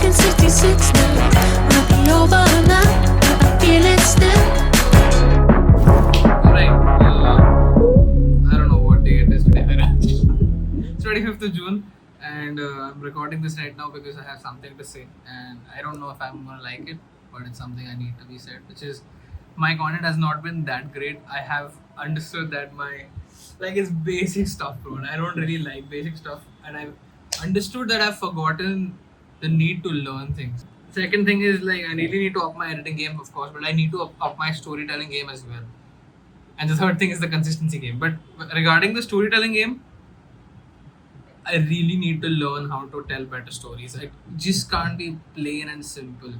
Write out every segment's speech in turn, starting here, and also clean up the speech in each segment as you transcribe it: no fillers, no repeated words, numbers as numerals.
talking 66 now. Might be over now, but I feel it still. Alright, I don't know what day it is today. It's 25th of June, and I'm recording this right now because I have something to say, and I don't know if I'm gonna like it, but it's something I need to be said, which is my content has not been that great. I have understood that it's basic stuff, bro, and I don't really like basic stuff, and I've understood that I've forgotten the need to learn things. Second thing is I really need to up my editing game, of course, but I need to up my storytelling game as well. And the third thing is the consistency game. But regarding the storytelling game, I really need to learn how to tell better stories. I just can't be plain and simple.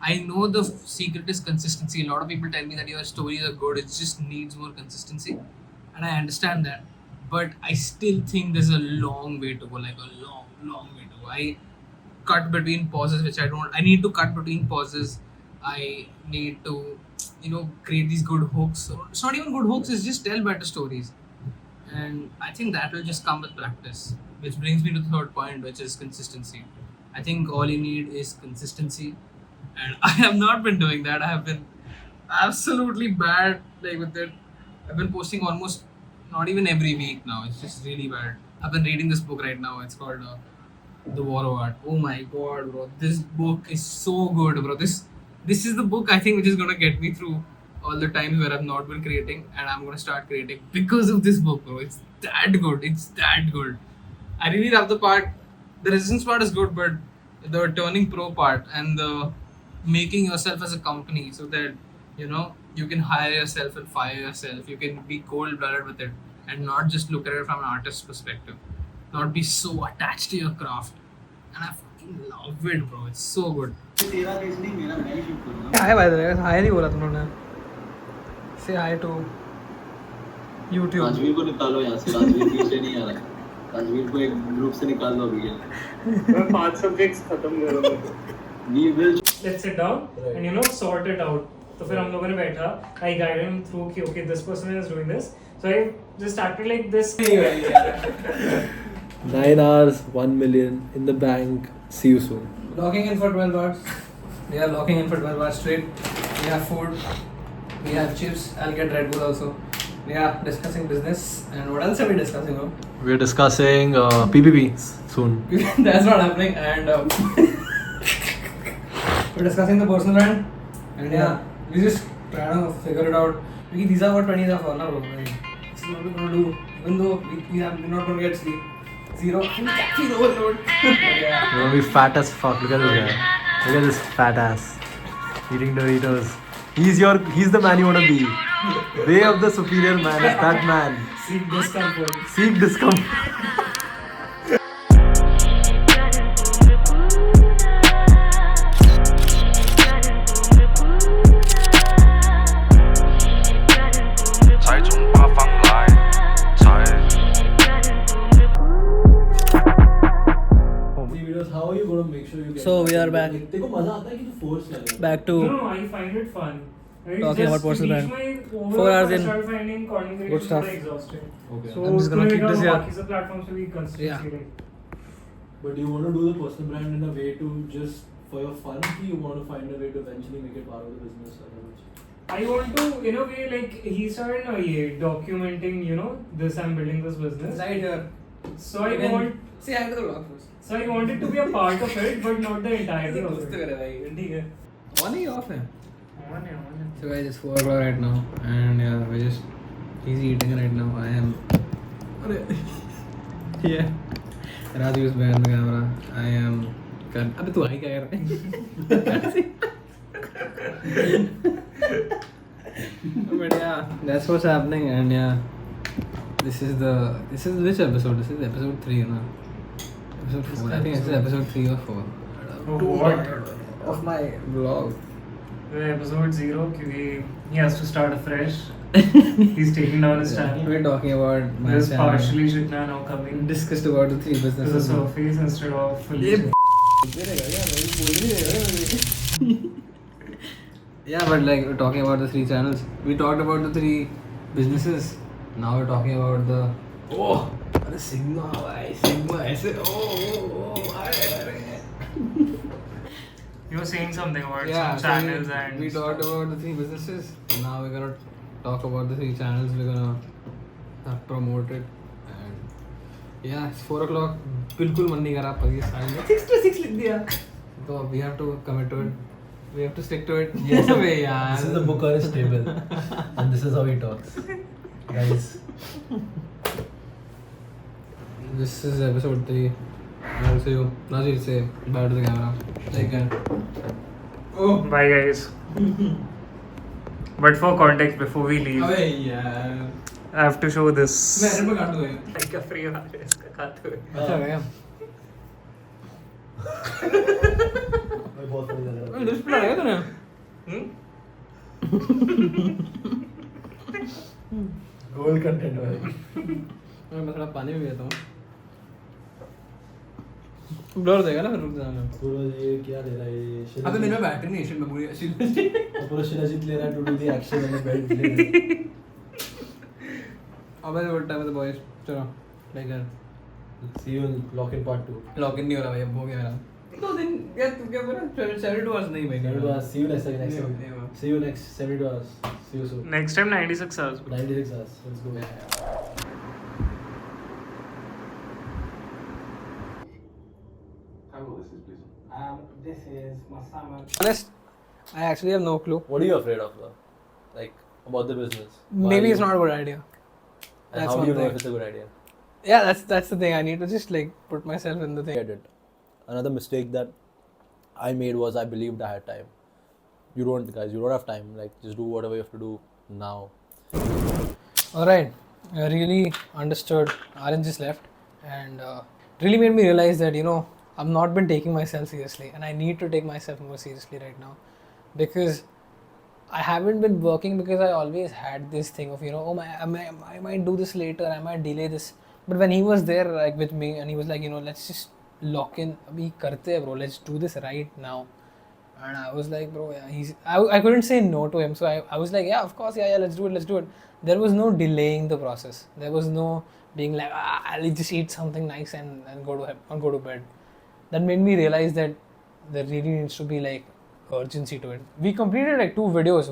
I know the secret is consistency. A lot of people tell me that your stories are good, it just needs more consistency. And I understand that. But I still think there's a long way to go, like a long way to go. I cut between pauses, which I don't. I need to cut between pauses. I need to, create these good hooks. It's not even good hooks, it's just tell better stories. And I think that will just come with practice. Which brings me to the third point, which is consistency. I think all you need is consistency. And I have not been doing that. I have been absolutely bad with it. I've been posting almost not even every week now. It's just really bad. I've been reading this book right now. It's called The War of Art. Oh my god, bro. This book is so good, bro. This is the book I think which is gonna get me through all the times where I've not been creating, and I'm gonna start creating because of this book, bro. It's that good. It's that good. I really love the part. The resistance part is good, but the turning pro part and the making yourself as a company so that you can hire yourself and fire yourself. You can be cold-blooded with it and not just look at it from an artist's perspective. Not be so attached to your craft. And I fucking love it, bro. It's so good. Hi, by the way. Hi नहीं बोला तुमने. Say hi to YouTube. Rajveer को निकालो यहाँ से. राजवीर पीछे नहीं आ रहा है. राजवीर को एक ग्रुप से निकाल दो अभी. मैं 5 सब्जेक्ट्स खत्म करूँगा. We will. Let's sit down and sort it out. तो फिर हम लोगों ने बैठा. I guided him through कि okay, this person is doing this. So I just acted like this. 9 hours, 1 million in the bank. See you soon. Locking in for 12 hours. We are locking in for 12 hours straight. We have food. We have chips. I'll get Red Bull also. We are discussing business. And what else are we discussing? We're discussing PPP soon. That's not happening. And we're discussing the personal brand. And we just trying to figure it out. Because these are what 20s are for now, bro. This is what we're going to do. Even though we're not going to get sleep. Zero. Caffeine overload. You're gonna be fat as fuck. Look at this guy. Look at this fat ass. Eating Doritos. He's the man you wanna be. Way of the superior man is that man. Seek discomfort. Seek discomfort. How are you gonna make sure you get? So we are back. Back to No, I find it fun. Right? Talking Just about personal to reach brand. my 4 hours I in. started finding content Good creation stuff. very exhausting. Okay. So I'm just gonna keep this here. These are platforms to be consistency. Yeah. Like, But do you want to do the personal brand in a way to just for your fun, or you want to find a way to eventually make it part of the business? I want to, in a way, like he started documenting, this I'm building this business. right here. So I want, Say hi to the vlog first. so I wanted to be a part of it, but not the entirety of it. On he off है. On है. So guys, it's 4 o'clock right now, and he's eating right now. I am. Yeah. Raju is behind the camera. I am. अबे तू आई क्या कर रहा है? But yeah, that's what's happening, and this is which episode? This is episode 3, no? Episode 4. I think it's episode 3 or 4. What? Of my vlog. Episode 0, because he has to start afresh. He's taking down his channel. We're talking about my There's channel. partially Shikna now coming Discussed about the 3 to the businesses. surface instead of fully. Yeah, but we're talking about the 3 channels. We talked about the 3 businesses. Now we're talking about the Sigma. Sigma. I said, You were saying something about Yeah, some so channels we, and we talked about the 3 businesses. Now we're gonna talk about the 3 channels. We're gonna promote it. And yeah, it's 4 o'clock. बिल्कुल मन नहीं कर रहा पर ये साले 6 to 6 लिख दिया. So we have to commit to it. We have to stick to it. Yes. बे यार. This is the book on his table, and this is how he talks, guys. This is episode 3. I'll see you. Nazir, say bye to the camera. Take care. Oh. bye guys. But for context, before we leave, अबे यार. I have to show this. मैं header पे काट दूँगा. Like a free one, इसका खाते हुए. अच्छा गया. बहुत funny लग रहा है. डिस्प्ले लगाया तूने? Gold content भाई. मैं थोड़ा पानी भी पीता हूँ. ब्लर देगा ना फिर रुक जाना. पूरा ये क्या ले रहा है ये? अबे मेरे में बैटरी नहीं है शिट मेमोरी शिट. पूरा शिलाजीत ले रहा है to do the action and the belt ले रहा है. अबे वो टाइम है बॉयज. चलो लेकर See you in Lock in Part 2. Log in नहीं हो रहा भाई अब हो गया मेरा. 2 दिन क्या तू क्या बोला 72 आवर्स नहीं भाई. 72 hours. See you next time. नहीं, नहीं हुआ. See you next 72 hours. See you soon. Next time 96 hours. 96 hours. Let's go. This is Masama. Honest, I actually have no clue. What are you afraid of, though? Like about the business? Why Maybe you- it's not a good idea. And That's how one do you know thing. if it's a good idea? Yeah, that's the thing. I need to just like put myself in the thing. I did. Another mistake that I made was I believed I had time. You don't, guys. You don't have time. Like, just do whatever you have to do now. Alright, I really understood. Aryan just left and really made me realize that, you know, I've not been taking myself seriously and I need to take myself more seriously right now because I haven't been working because I always had this thing of, you know, I might do this later, I might delay this. But when he was there like with me and he was like, you know, let's just lock in, abhi karte hai bro, let's do this right now. And I was like, bro, yeah, I couldn't say no to him. So I was like, yeah, of course, yeah, let's do it. There was no delaying the process. There was no being like, I'll just eat something nice and go to bed. That made me realize that there really needs to be like urgency to it. We completed like 2 videos,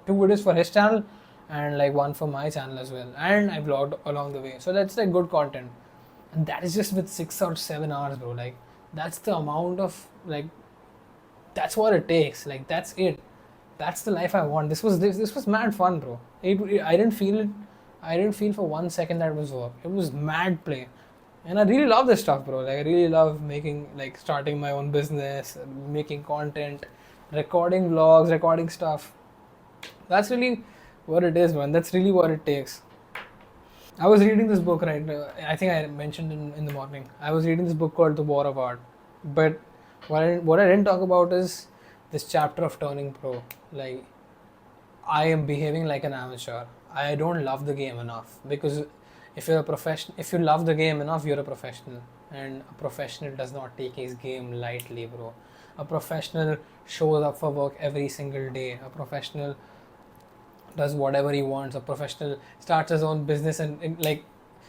2 videos for his channel and like 1 for my channel as well. And I vlogged along the way. So that's like good content. And that is just with 6 or 7 hours, bro. Like that's the amount of like, that's what it takes. Like that's it. That's the life I want. This was mad fun, bro. I didn't feel it. I didn't feel for 1 second that it was work. It was mad play. And I really love this stuff, bro. Like I really love starting my own business, making content, recording vlogs, recording stuff. That's really what it is, man. That's really what it takes. I was reading this book right now. I think I mentioned in the morning. I was reading this book called The War of Art. But what I didn't talk about is this chapter of turning pro. Like, I am behaving like an amateur. I don't love the game enough because if you love the game enough, you're a professional. And a professional does not take his game lightly, bro. A professional shows up for work every single day. A professional does whatever he wants. A professional starts his own business and like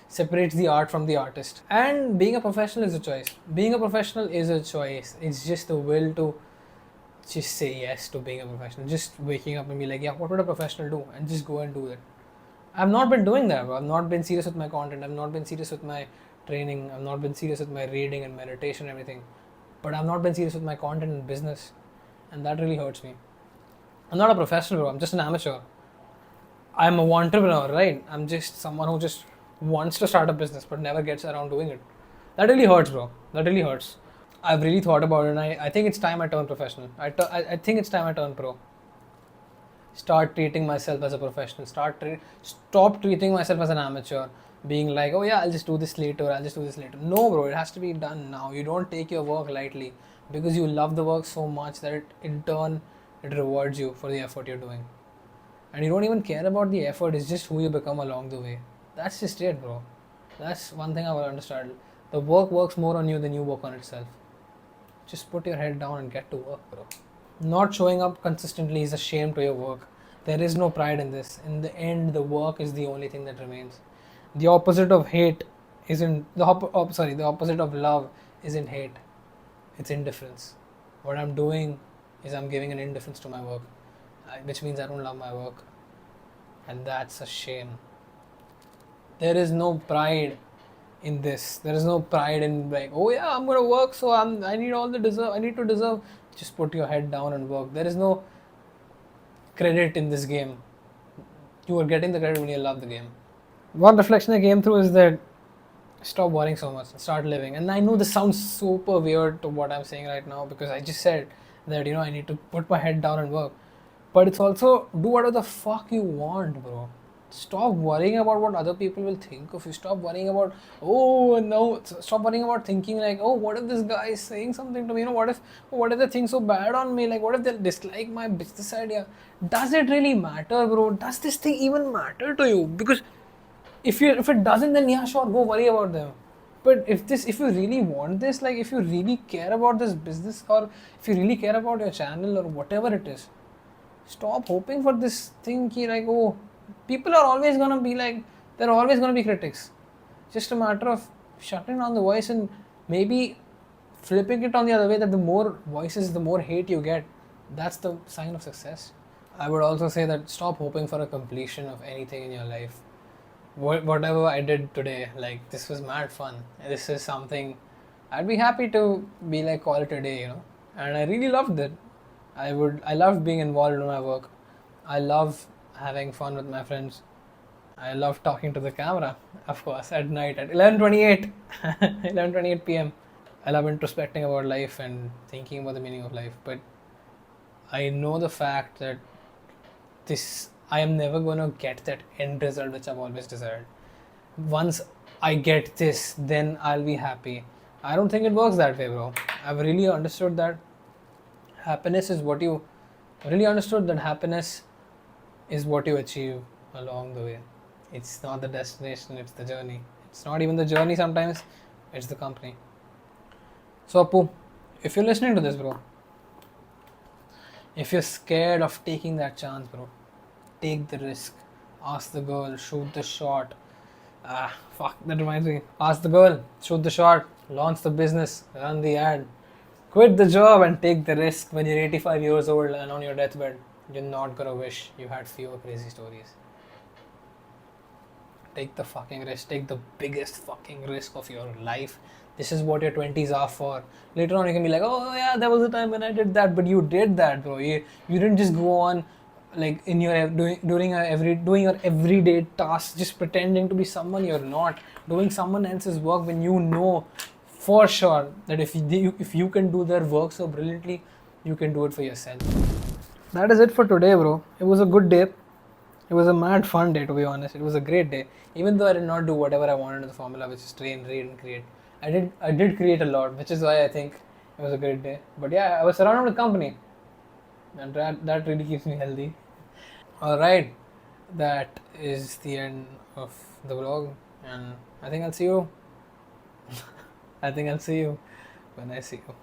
separates the art from the artist. And being a professional is a choice. Being a professional is a choice. It's just the will to just say yes to being a professional. Just waking up and be like, yeah, what would a professional do? And just go and do it. I've not been doing that, bro. I've not been serious with my content. I've not been serious with my training. I've not been serious with my reading and meditation and everything. But I've not been serious with my content and business. And that really hurts me. I'm not a professional, bro. I'm just an amateur. I'm a entrepreneur, right? I'm just someone who just wants to start a business but never gets around doing it. That really hurts, bro. That really hurts. I've really thought about it and I think it's time I turn professional. I think it's time I turn pro. Start treating myself as a professional. Stop treating myself as an amateur. Being like, oh yeah, I'll just do this later. No, bro, it has to be done now. You don't take your work lightly because you love the work so much that in turn it rewards you for the effort you're doing. And you don't even care about the effort. It's just who you become along the way. That's just it, bro. That's one thing I will understand. The work works more on you than you work on itself. Just put your head down and get to work, bro. Not showing up consistently is a shame to your work. There is no pride in this. In the end, the work is the only thing that remains. The opposite of hate isn't the opposite of love isn't hate. It's indifference. What I'm doing is I'm giving an indifference to my work, which means I don't love my work, and that's a shame. There is no pride in this. There is no pride in like, oh yeah, I'm gonna work, so I need all the deserve. I need to deserve. Just put your head down and work. There is no credit in this game. You are getting the credit when you love the game. One reflection I came through is that stop worrying so much, start living. And I know this sounds super weird to what I'm saying right now because I just said that I need to put my head down and work. But it's also do whatever the fuck you want, bro. Stop worrying about what other people will think of you. Stop worrying about stop worrying about thinking like, oh, what if this guy is saying something to me? What if they think so bad on me? Like, what if they dislike my business idea? Does it really matter, bro? Does this thing even matter to you? Because if it doesn't, then yeah, sure, go worry about them. But if you really want this, like if you really care about this business or if you really care about your channel or whatever it is, stop hoping for this thing like, oh, people are always gonna be like, there are always gonna be critics. Just a matter of shutting down the voice and maybe flipping it on the other way, that the more voices, the more hate you get. That's the sign of success. I would also say that stop hoping for a completion of anything in your life. Whatever I did today, like this was mad fun. This is something I'd be happy to be like, call it a day, and I really loved it. I love being involved in my work. I love having fun with my friends. I love talking to the camera, of course, at night at 11:28 11:28 p.m. I love introspecting about life and thinking about the meaning of life, but I know the fact that I am never going to get that end result which I've always desired. Once I get this, then I'll be happy. I don't think it works that way, bro. I've really understood that happiness is what you achieve along the way. It's not the destination, it's the journey. It's not even the journey sometimes, it's the company. So Appu, if you're listening to this, bro, if you're scared of taking that chance, bro, take the risk. Ask the girl, shoot the shot. That reminds me. Ask the girl, shoot the shot, launch the business, run the ad. Quit the job and take the risk when you're 85 years old and on your deathbed. You're not gonna wish you had fewer crazy stories. Take the fucking risk. Take the biggest fucking risk of your life. This is what your 20s are for. Later on you can be like, oh yeah, there was a time when I did that, but you did that, bro. You didn't just go on like in your doing your everyday tasks, just pretending to be someone you're not, doing someone else's work when you know for sure that if you can do their work so brilliantly, you can do it for yourself. That is it for today, bro. It was a good day. It was a mad fun day, to be honest. It was a great day. Even though I did not do whatever I wanted in the formula, which is train, read, and create, I did create a lot, which is why I think it was a great day. But yeah, I was surrounded with company, and that really keeps me healthy. Alright, that is the end of the vlog, and I think I'll see you when I see you.